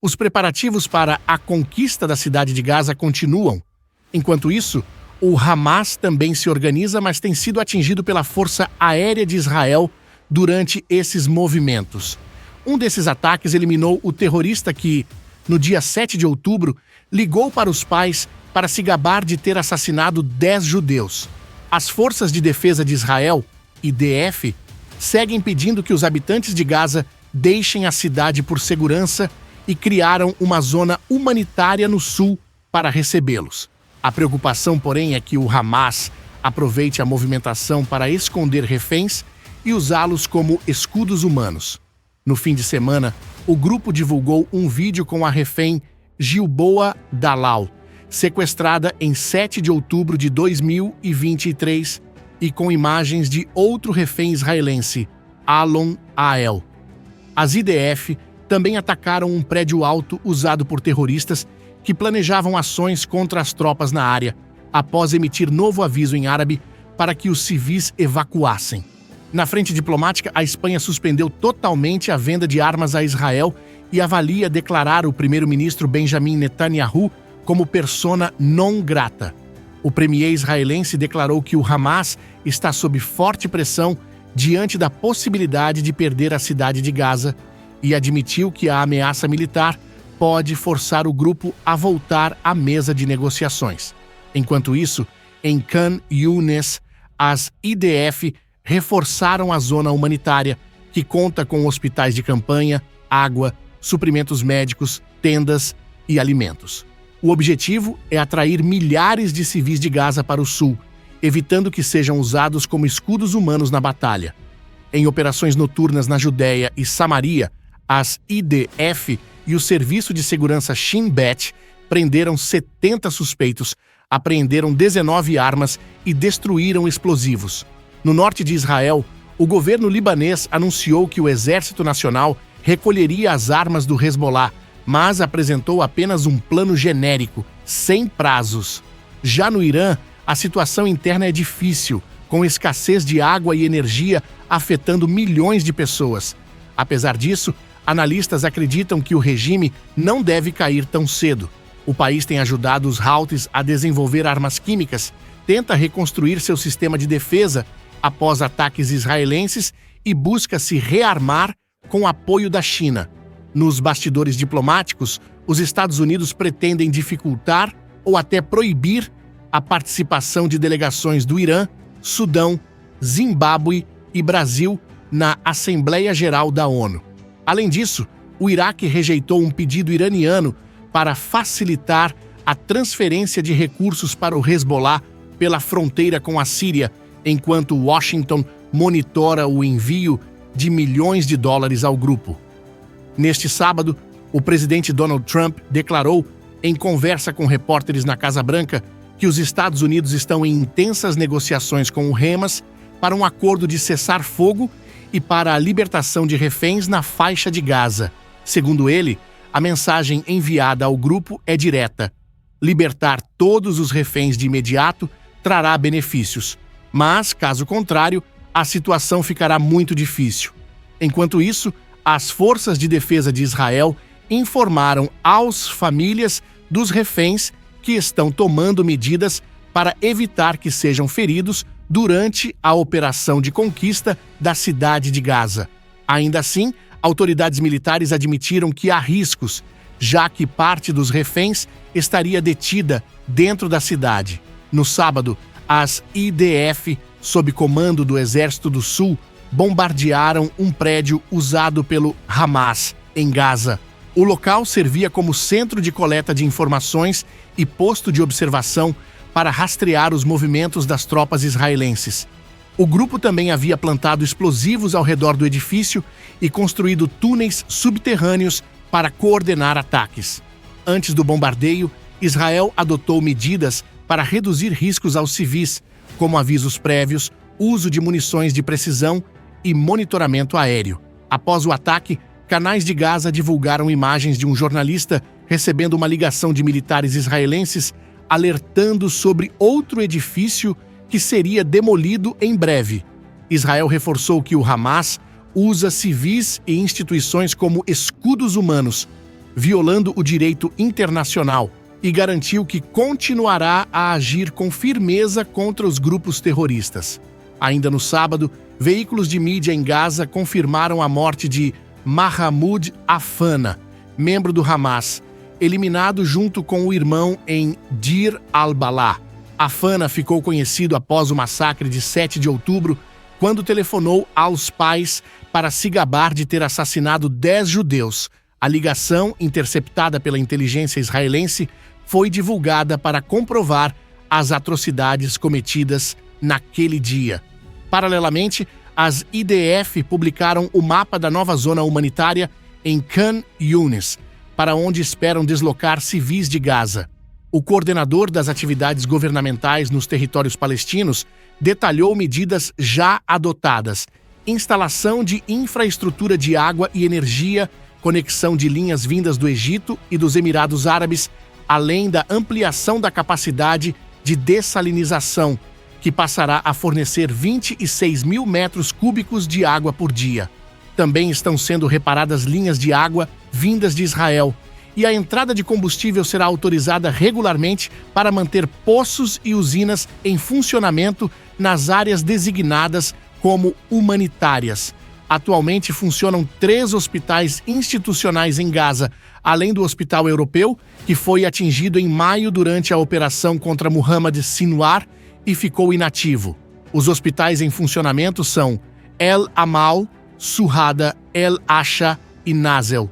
Os preparativos para a conquista da cidade de Gaza continuam. Enquanto isso, o Hamas também se organiza, mas tem sido atingido pela Força Aérea de Israel durante esses movimentos. Um desses ataques eliminou o terrorista que, no dia 7 de outubro, ligou para os pais para se gabar de ter assassinado 10 judeus. As Forças de Defesa de Israel, IDF, seguem pedindo que os habitantes de Gaza deixem a cidade por segurança e criaram uma zona humanitária no sul para recebê-los. A preocupação, porém, é que o Hamas aproveite a movimentação para esconder reféns e usá-los como escudos humanos. No fim de semana, o grupo divulgou um vídeo com a refém Gilboa Dalal, sequestrada em 7 de outubro de 2023, e com imagens de outro refém israelense, Alon Ael. As IDF também atacaram um prédio alto usado por terroristas que planejavam ações contra as tropas na área, após emitir novo aviso em árabe para que os civis evacuassem. Na frente diplomática, a Espanha suspendeu totalmente a venda de armas a Israel e avalia declarar o primeiro-ministro Benjamin Netanyahu como persona non grata. O premier israelense declarou que o Hamas está sob forte pressão diante da possibilidade de perder a cidade de Gaza e admitiu que a ameaça militar pode forçar o grupo a voltar à mesa de negociações. Enquanto isso, em Khan Younis, as IDF reforçaram a zona humanitária, que conta com hospitais de campanha, água, suprimentos médicos, tendas e alimentos. O objetivo é atrair milhares de civis de Gaza para o sul, evitando que sejam usados como escudos humanos na batalha. Em operações noturnas na Judéia e Samaria, as IDF e o Serviço de Segurança Shin Bet prenderam 70 suspeitos, apreenderam 19 armas e destruíram explosivos. No norte de Israel, o governo libanês anunciou que o Exército Nacional recolheria as armas do Hezbollah, mas apresentou apenas um plano genérico, sem prazos. Já no Irã, a situação interna é difícil, com escassez de água e energia afetando milhões de pessoas. Apesar disso, analistas acreditam que o regime não deve cair tão cedo. O país tem ajudado os Houthis a desenvolver armas químicas, tenta reconstruir seu sistema de defesa após ataques israelenses e busca se rearmar com apoio da China. Nos bastidores diplomáticos, os Estados Unidos pretendem dificultar ou até proibir a participação de delegações do Irã, Sudão, Zimbábue e Brasil na Assembleia Geral da ONU. Além disso, o Iraque rejeitou um pedido iraniano para facilitar a transferência de recursos para o Hezbollah pela fronteira com a Síria, enquanto Washington monitora o envio de milhões de dólares ao grupo. Neste sábado, o presidente Donald Trump declarou, em conversa com repórteres na Casa Branca, que os Estados Unidos estão em intensas negociações com o Hamas para um acordo de cessar-fogo e para a libertação de reféns na faixa de Gaza. Segundo ele, a mensagem enviada ao grupo é direta: libertar todos os reféns de imediato trará benefícios, mas, caso contrário, a situação ficará muito difícil. Enquanto isso, as Forças de Defesa de Israel informaram às famílias dos reféns que estão tomando medidas para evitar que sejam feridos durante a operação de conquista da cidade de Gaza. Ainda assim, autoridades militares admitiram que há riscos, já que parte dos reféns estaria detida dentro da cidade. No sábado, as IDF, sob comando do Exército do Sul, bombardearam um prédio usado pelo Hamas, em Gaza. O local servia como centro de coleta de informações e posto de observação para rastrear os movimentos das tropas israelenses. O grupo também havia plantado explosivos ao redor do edifício e construído túneis subterrâneos para coordenar ataques. Antes do bombardeio, Israel adotou medidas para reduzir riscos aos civis, como avisos prévios, uso de munições de precisão e monitoramento aéreo. Após o ataque, canais de Gaza divulgaram imagens de um jornalista recebendo uma ligação de militares israelenses alertando sobre outro edifício que seria demolido em breve. Israel reforçou que o Hamas usa civis e instituições como escudos humanos. violando o direito internacional, e garantiu que continuará a agir com firmeza contra os grupos terroristas. Ainda no sábado, veículos de mídia em Gaza confirmaram a morte de Mahmoud Afana, membro do Hamas, eliminado junto com o irmão em Deir al-Balah. Afana ficou conhecido após o massacre de 7 de outubro, quando telefonou aos pais para se gabar de ter assassinado 10 judeus. A ligação, interceptada pela inteligência israelense, foi divulgada para comprovar as atrocidades cometidas naquele dia. Paralelamente, as IDF publicaram o mapa da nova zona humanitária em Khan Yunis, para onde esperam deslocar civis de Gaza. O coordenador das atividades governamentais nos territórios palestinos detalhou medidas já adotadas: instalação de infraestrutura de água e energia, conexão de linhas vindas do Egito e dos Emirados Árabes, além da ampliação da capacidade de dessalinização, que passará a fornecer 26 mil metros cúbicos de água por dia. Também estão sendo reparadas linhas de água vindas de Israel, e a entrada de combustível será autorizada regularmente para manter poços e usinas em funcionamento nas áreas designadas como humanitárias. Atualmente funcionam 3 hospitais institucionais em Gaza, além do Hospital Europeu, que foi atingido em maio durante a operação contra Muhammad Sinwar e ficou inativo. Os hospitais em funcionamento são El Amal, Surrada, El Asha e Nazel.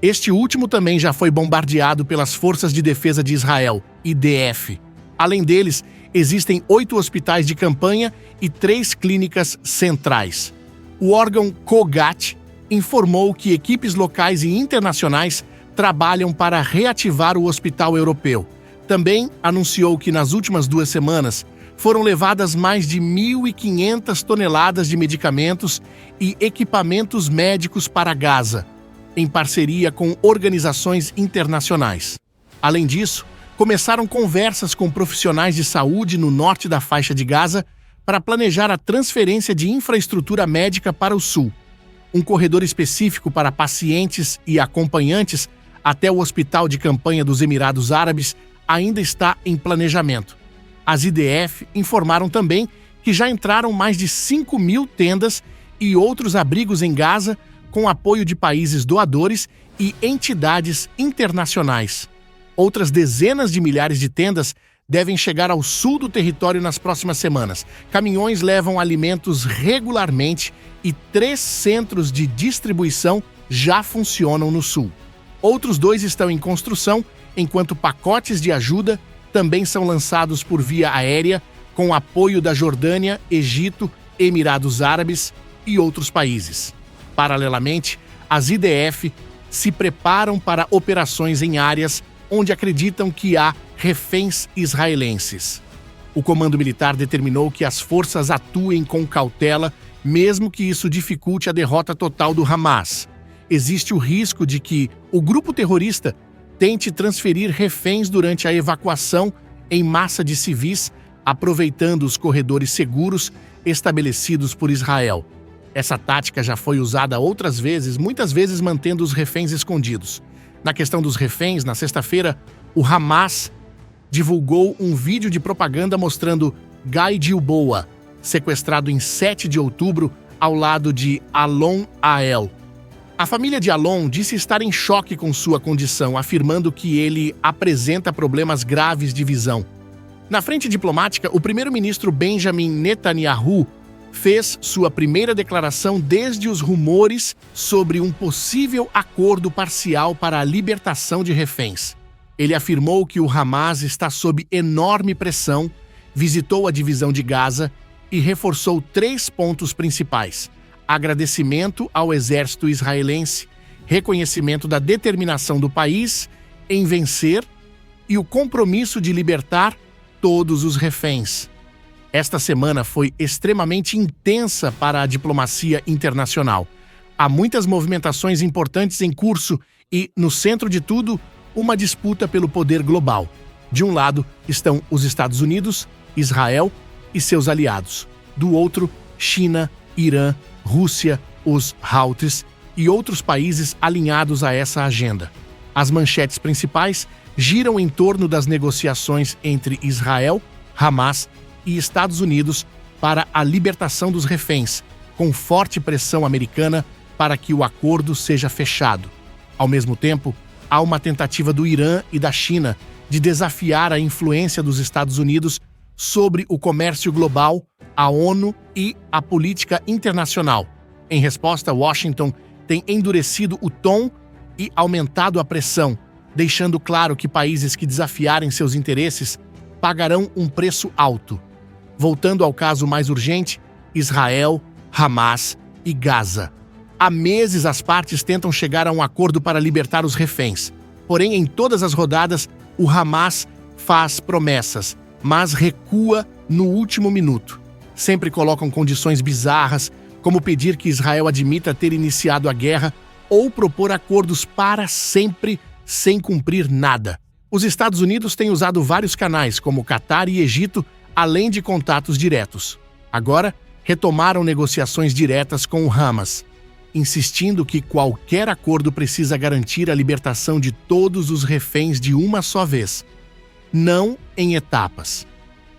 Este último também já foi bombardeado pelas Forças de Defesa de Israel, IDF. Além deles, existem 8 hospitais de campanha e 3 clínicas centrais. O órgão COGAT informou que equipes locais e internacionais trabalham para reativar o Hospital Europeu. Também anunciou que nas últimas 2 semanas foram levadas mais de 1.500 toneladas de medicamentos e equipamentos médicos para Gaza, em parceria com organizações internacionais. Além disso, começaram conversas com profissionais de saúde no norte da faixa de Gaza para planejar a transferência de infraestrutura médica para o sul. Um corredor específico para pacientes e acompanhantes até o Hospital de Campanha dos Emirados Árabes ainda está em planejamento. As IDF informaram também que já entraram mais de 5 mil tendas e outros abrigos em Gaza, com apoio de países doadores e entidades internacionais. Outras dezenas de milhares de tendas devem chegar ao sul do território nas próximas semanas. Caminhões levam alimentos regularmente e 3 centros de distribuição já funcionam no sul. Outros 2 estão em construção, enquanto pacotes de ajuda também são lançados por via aérea, com apoio da Jordânia, Egito, Emirados Árabes e outros países. Paralelamente, as IDF se preparam para operações em áreas onde acreditam que há reféns israelenses. O comando militar determinou que as forças atuem com cautela, mesmo que isso dificulte a derrota total do Hamas. Existe o risco de que o grupo terrorista tente transferir reféns durante a evacuação em massa de civis, aproveitando os corredores seguros estabelecidos por Israel. Essa tática já foi usada outras vezes, muitas vezes mantendo os reféns escondidos. Na questão dos reféns, na sexta-feira, o Hamas divulgou um vídeo de propaganda mostrando Guy Gilboa, sequestrado em 7 de outubro ao lado de Alon Ael. A família de Alon disse estar em choque com sua condição, afirmando que ele apresenta problemas graves de visão. Na frente diplomática, o primeiro-ministro Benjamin Netanyahu fez sua primeira declaração desde os rumores sobre um possível acordo parcial para a libertação de reféns. Ele afirmou que o Hamas está sob enorme pressão, visitou a divisão de Gaza e reforçou 3 pontos principais: agradecimento ao exército israelense, reconhecimento da determinação do país em vencer e o compromisso de libertar todos os reféns. Esta semana foi extremamente intensa para a diplomacia internacional. Há muitas movimentações importantes em curso e, no centro de tudo, uma disputa pelo poder global. De um lado estão os Estados Unidos, Israel e seus aliados. Do outro, China, Irã, Rússia, os Houthis e outros países alinhados a essa agenda. As manchetes principais giram em torno das negociações entre Israel, Hamas e Estados Unidos para a libertação dos reféns, com forte pressão americana para que o acordo seja fechado. Ao mesmo tempo, há uma tentativa do Irã e da China de desafiar a influência dos Estados Unidos sobre o comércio global, a ONU e a política internacional. Em resposta, Washington tem endurecido o tom e aumentado a pressão, deixando claro que países que desafiarem seus interesses pagarão um preço alto. Voltando ao caso mais urgente, Israel, Hamas e Gaza. Há meses as partes tentam chegar a um acordo para libertar os reféns. Porém, em todas as rodadas, o Hamas faz promessas, mas recua no último minuto. Sempre colocam condições bizarras, como pedir que Israel admita ter iniciado a guerra ou propor acordos para sempre sem cumprir nada. Os Estados Unidos têm usado vários canais, como Catar e Egito, além de contatos diretos. Agora, retomaram negociações diretas com o Hamas, insistindo que qualquer acordo precisa garantir a libertação de todos os reféns de uma só vez, não em etapas.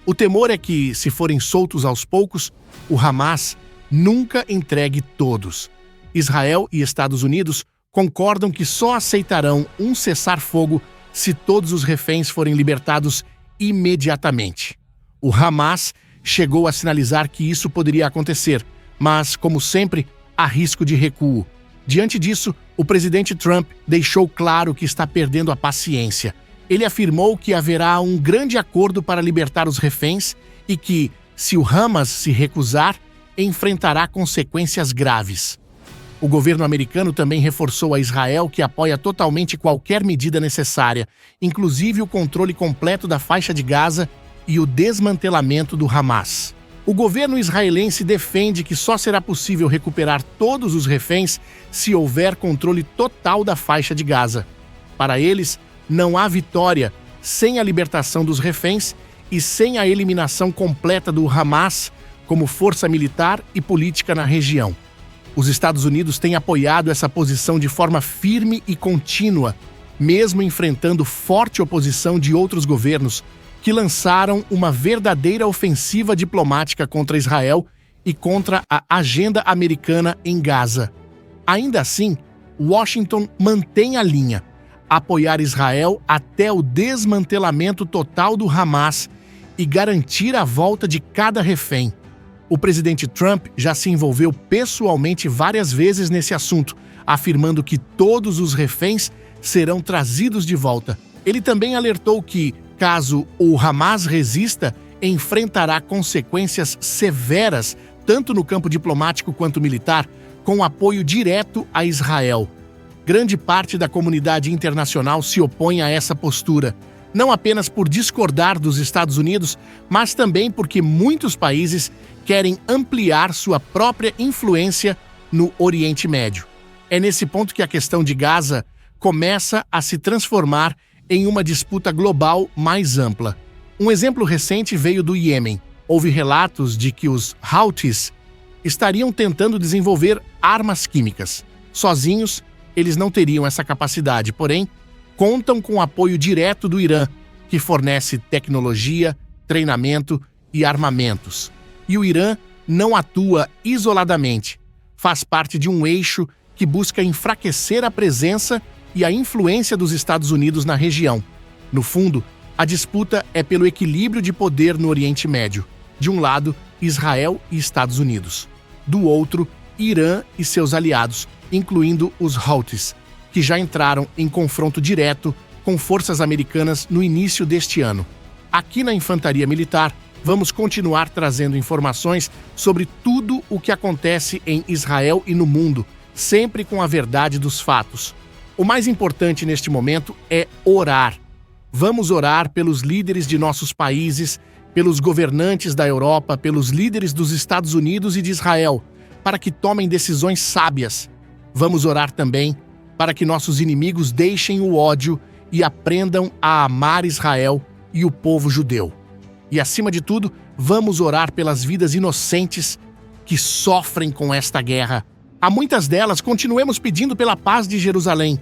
O temor é que, se forem soltos aos poucos, o Hamas nunca entregue todos. Israel e Estados Unidos concordam que só aceitarão um cessar-fogo se todos os reféns forem libertados imediatamente. O Hamas chegou a sinalizar que isso poderia acontecer, mas, como sempre, há risco de recuo. Diante disso, o presidente Trump deixou claro que está perdendo a paciência. Ele afirmou que haverá um grande acordo para libertar os reféns e que, se o Hamas se recusar, enfrentará consequências graves. O governo americano também reforçou a Israel que apoia totalmente qualquer medida necessária, inclusive o controle completo da faixa de Gaza e o desmantelamento do Hamas. O governo israelense defende que só será possível recuperar todos os reféns se houver controle total da faixa de Gaza. Para eles, não há vitória sem a libertação dos reféns e sem a eliminação completa do Hamas como força militar e política na região. Os Estados Unidos têm apoiado essa posição de forma firme e contínua, mesmo enfrentando forte oposição de outros governos que lançaram uma verdadeira ofensiva diplomática contra Israel e contra a agenda americana em Gaza. Ainda assim, Washington mantém a linha: apoiar Israel até o desmantelamento total do Hamas e garantir a volta de cada refém. O presidente Trump já se envolveu pessoalmente várias vezes nesse assunto, afirmando que todos os reféns serão trazidos de volta. Ele também alertou que, caso o Hamas resista, enfrentará consequências severas, tanto no campo diplomático quanto militar, com apoio direto a Israel. Grande parte da comunidade internacional se opõe a essa postura, não apenas por discordar dos Estados Unidos, mas também porque muitos países querem ampliar sua própria influência no Oriente Médio. É nesse ponto que a questão de Gaza começa a se transformar em uma disputa global mais ampla. Um exemplo recente veio do Iêmen. Houve relatos de que os Houthis estariam tentando desenvolver armas químicas. Sozinhos, eles não teriam essa capacidade, porém, contam com o apoio direto do Irã, que fornece tecnologia, treinamento e armamentos. E o Irã não atua isoladamente. Faz parte de um eixo que busca enfraquecer a presença e a influência dos Estados Unidos na região. No fundo, a disputa é pelo equilíbrio de poder no Oriente Médio. De um lado, Israel e Estados Unidos. Do outro, Irã e seus aliados, incluindo os Houthis, que já entraram em confronto direto com forças americanas no início deste ano. Aqui na Infantaria Militar, vamos continuar trazendo informações sobre tudo o que acontece em Israel e no mundo, sempre com a verdade dos fatos. O mais importante neste momento é orar. Vamos orar pelos líderes de nossos países, pelos governantes da Europa, pelos líderes dos Estados Unidos e de Israel, para que tomem decisões sábias. Vamos orar também para que nossos inimigos deixem o ódio e aprendam a amar Israel e o povo judeu. E, acima de tudo, vamos orar pelas vidas inocentes que sofrem com esta guerra. Há muitas delas, continuemos pedindo pela paz de Jerusalém.